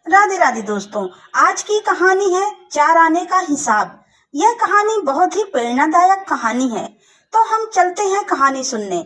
राधे राधे दोस्तों। आज की कहानी है चार आने का हिसाब। यह कहानी बहुत ही प्रेरणादायक कहानी है। तो हम चलते हैं कहानी सुनने।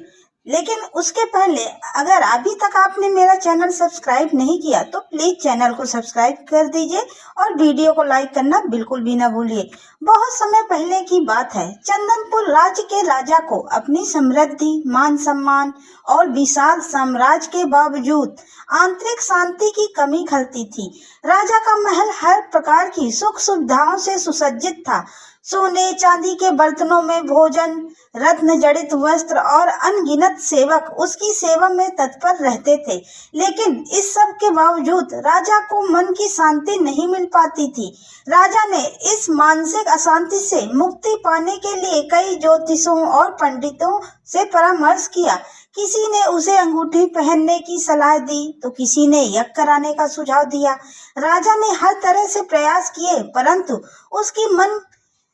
लेकिन उसके पहले अगर अभी तक आपने मेरा चैनल सब्सक्राइब नहीं किया तो प्लीज चैनल को सब्सक्राइब कर दीजिए और वीडियो को लाइक करना बिल्कुल भी ना भूलिए। बहुत समय पहले की बात है। चंदनपुर राज्य के राजा को अपनी समृद्धि, मान सम्मान और विशाल साम्राज्य के बावजूद आंतरिक शांति की कमी खलती थी। राजा का महल हर प्रकार की सुख सुविधाओं से सुसज्जित था। सोने चांदी के बर्तनों में भोजन, रत्न जड़ित वस्त्र और अनगिनत सेवक उसकी सेवा में तत्पर रहते थे। लेकिन इस सब के बावजूद राजा को मन की शांति नहीं मिल पाती थी। राजा ने इस मानसिक अशांति से मुक्ति पाने के लिए कई ज्योतिषों और पंडितों से परामर्श किया। किसी ने उसे अंगूठी पहनने की सलाह दी तो किसी ने यज्ञ कराने का सुझाव दिया। राजा ने हर तरह से प्रयास किए परंतु उसकी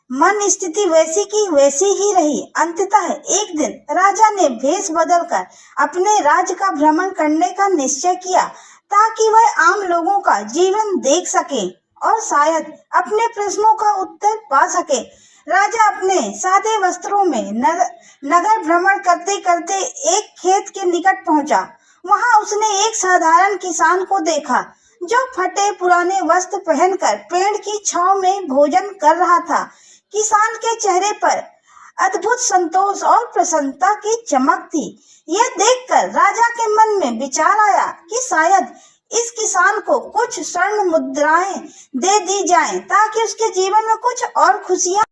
मन स्थिति वैसी की वैसी ही रही। अंततः एक दिन राजा ने भेष बदलकर अपने राज्य का भ्रमण करने का निश्चय किया ताकि वह आम लोगों का जीवन देख सके और शायद अपने प्रश्नों का उत्तर पा सके। राजा अपने सादे वस्त्रों में नगर भ्रमण करते करते एक खेत के निकट पहुंचा। वहां उसने एक साधारण किसान को देखा जो फटे पुराने वस्त्र पहनकर पेड़ की छांव में भोजन कर रहा था। किसान के चेहरे पर अद्भुत संतोष और प्रसन्नता की चमक थी। यह देखकर राजा के मन में विचार आया कि शायद इस किसान को कुछ स्वर्ण मुद्राएं दे दी जाएं ताकि उसके जीवन में कुछ और खुशियां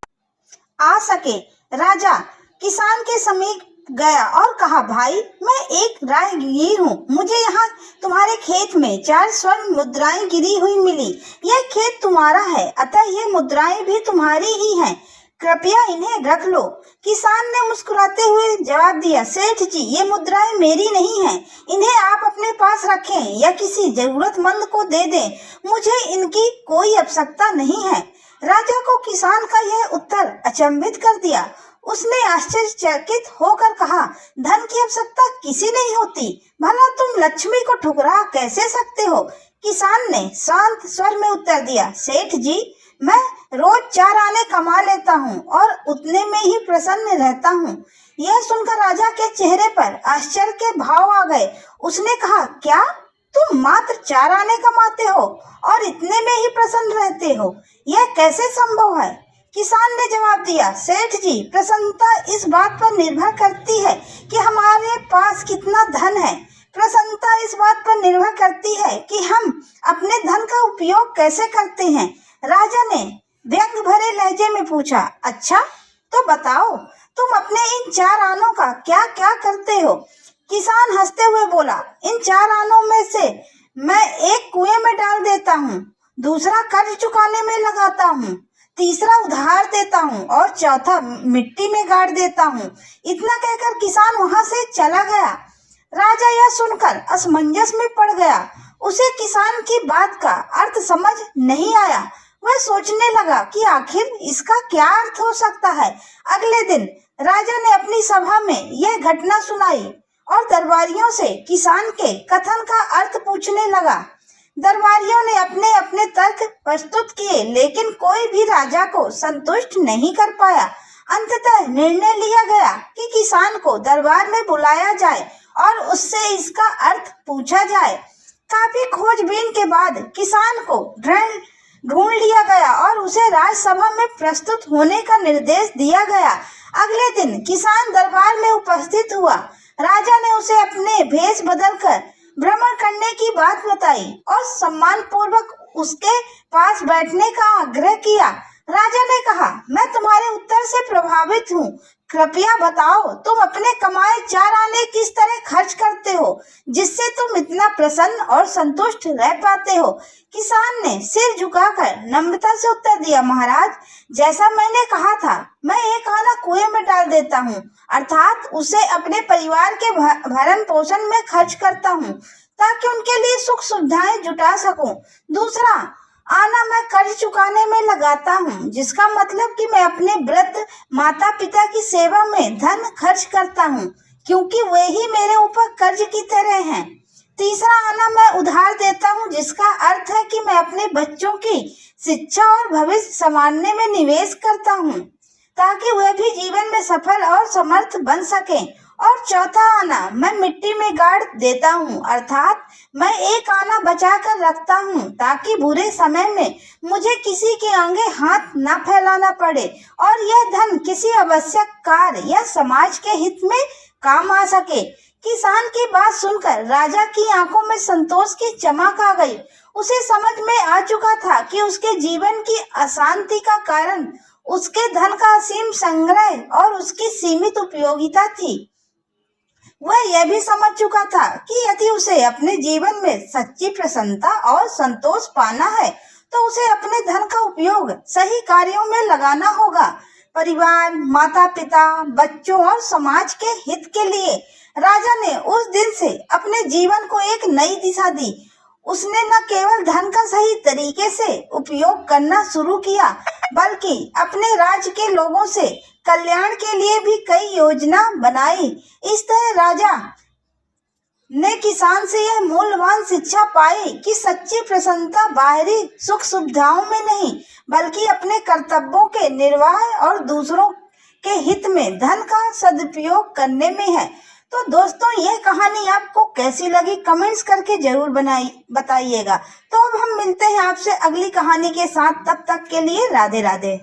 आ सके। राजा किसान के समीप गया और कहा, भाई मैं एक राहगीर हूँ। मुझे यहाँ तुम्हारे खेत में 4 स्वर्ण मुद्राएं गिरी हुई मिली। यह खेत तुम्हारा है अतः ये मुद्राएं भी तुम्हारी ही हैं। कृपया इन्हें रख लो। किसान ने मुस्कुराते हुए जवाब दिया, सेठ जी ये मुद्राएं मेरी नहीं हैं। इन्हें आप अपने पास रखें या किसी जरूरतमंद को दे दें। मुझे इनकी कोई आवश्यकता नहीं है। राजा को किसान का यह उत्तर अचंभित कर दिया। उसने आश्चर्यचकित होकर कहा, धन की आवश्यकता किसी नहीं होती, भला तुम लक्ष्मी को ठुकरा कैसे सकते हो? किसान ने शांत स्वर में उत्तर दिया, सेठ जी मैं रोज 4 आने कमा लेता हूँ और उतने में ही प्रसन्न रहता हूँ। यह सुनकर राजा के चेहरे पर आश्चर्य के भाव आ गए। उसने कहा, क्या तुम मात्र 4 आने कमाते हो और इतने में ही प्रसन्न रहते हो? यह कैसे संभव है? किसान ने जवाब दिया, सेठ जी प्रसन्नता इस बात पर निर्भर करती है कि हमारे पास कितना धन है। प्रसन्नता इस बात पर निर्भर करती है कि हम अपने धन का उपयोग कैसे करते हैं। राजा ने व्यंग भरे लहजे में पूछा, अच्छा तो बताओ तुम अपने इन 4 आनों का क्या क्या करते हो? किसान हंसते हुए बोला, इन 4 आनों में से मैं एक कुएं में डाल देता हूँ, दूसरा कर्ज चुकाने में लगाता हूँ, तीसरा उधार देता हूँ और चौथा मिट्टी में गाड़ देता हूँ। इतना कहकर किसान वहां से चला गया। राजा यह सुनकर असमंजस में पड़ गया। उसे किसान की बात का अर्थ समझ नहीं आया। वह सोचने लगा कि आखिर इसका क्या अर्थ हो सकता है। अगले दिन राजा ने अपनी सभा में यह घटना सुनाई और दरबारियों से किसान के कथन का अर्थ पूछने लगा। दरबारियों ने अपने अपने तर्क प्रस्तुत किए लेकिन कोई भी राजा को संतुष्ट नहीं कर पाया। अंततः निर्णय लिया गया कि किसान को दरबार में बुलाया जाए और उससे इसका अर्थ पूछा जाए। काफी खोजबीन के बाद किसान को ढूंढ लिया गया और उसे राजसभा में प्रस्तुत होने का निर्देश दिया गया। अगले दिन किसान दरबार में उपस्थित हुआ। राजा ने उसे अपने भेष बदलकर भ्रमण करने की बात बताई और सम्मान पूर्वक उसके पास बैठने का आग्रह किया। राजा ने कहा, मैं तुम्हारे उत्तर से प्रभावित हूँ। कृपया बताओ तुम अपने कमाए 4 आने किस तरह खर्च करते हो जिससे तुम इतना प्रसन्न और संतुष्ट रह पाते हो? किसान ने सिर झुकाकर नम्रता से उत्तर दिया, महाराज जैसा मैंने कहा था मैं एक आना कुएं में डाल देता हूँ, अर्थात उसे अपने परिवार के भरण पोषण में खर्च करता हूँ ताकि उनके लिए सुख सुविधाएं जुटा सकूं। दूसरा आना मैं कर्ज चुकाने में लगाता हूँ, जिसका मतलब कि मैं अपने वृद्ध माता पिता की सेवा में धन खर्च करता हूँ क्योंकि वे ही मेरे ऊपर कर्ज की तरह हैं। तीसरा आना मैं उधार देता हूँ, जिसका अर्थ है कि मैं अपने बच्चों की शिक्षा और भविष्य संवारने में निवेश करता हूँ, ताकि वह भी जीवन में सफल और समर्थ बन सकें। और चौथा आना मैं मिट्टी में गाड़ देता हूँ, अर्थात मैं एक आना बचा कर रखता हूँ, ताकि बुरे समय में मुझे किसी के आगे हाथ न फैलाना पड़े और यह धन किसी आवश्यक कार्य या समाज के हित में काम आ सके। किसान की बात सुनकर राजा की आंखों में संतोष की चमक आ गई। उसे समझ में आ चुका था कि उसके जीवन की अशांति का कारण उसके धन का असीम संग्रह और उसकी सीमित उपयोगिता थी। वह यह भी समझ चुका था कि यदि उसे अपने जीवन में सच्ची प्रसन्नता और संतोष पाना है, तो उसे अपने धन का उपयोग सही कार्यों में लगाना होगा। परिवार, माता पिता, बच्चों और समाज के हित के लिए राजा ने उस दिन से अपने जीवन को एक नई दिशा दी। उसने न केवल धन का सही तरीके से उपयोग करना शुरू किया, बल्कि अपने राज्य के लोगों से कल्याण के लिए भी कई योजना बनाई। इस तरह राजा ने किसान से यह मूल्यवान शिक्षा पाई कि सच्ची प्रसन्नता बाहरी सुख सुविधाओं में नहीं, बल्कि अपने कर्तव्यों के निर्वाह और दूसरों के हित में धन का सदुपयोग करने में है। तो दोस्तों, यह कहानी आपको कैसी लगी कमेंट्स करके जरूर बताइएगा। तो अब हम मिलते हैं आपसे अगली कहानी के साथ, तब तक के लिए राधे राधे।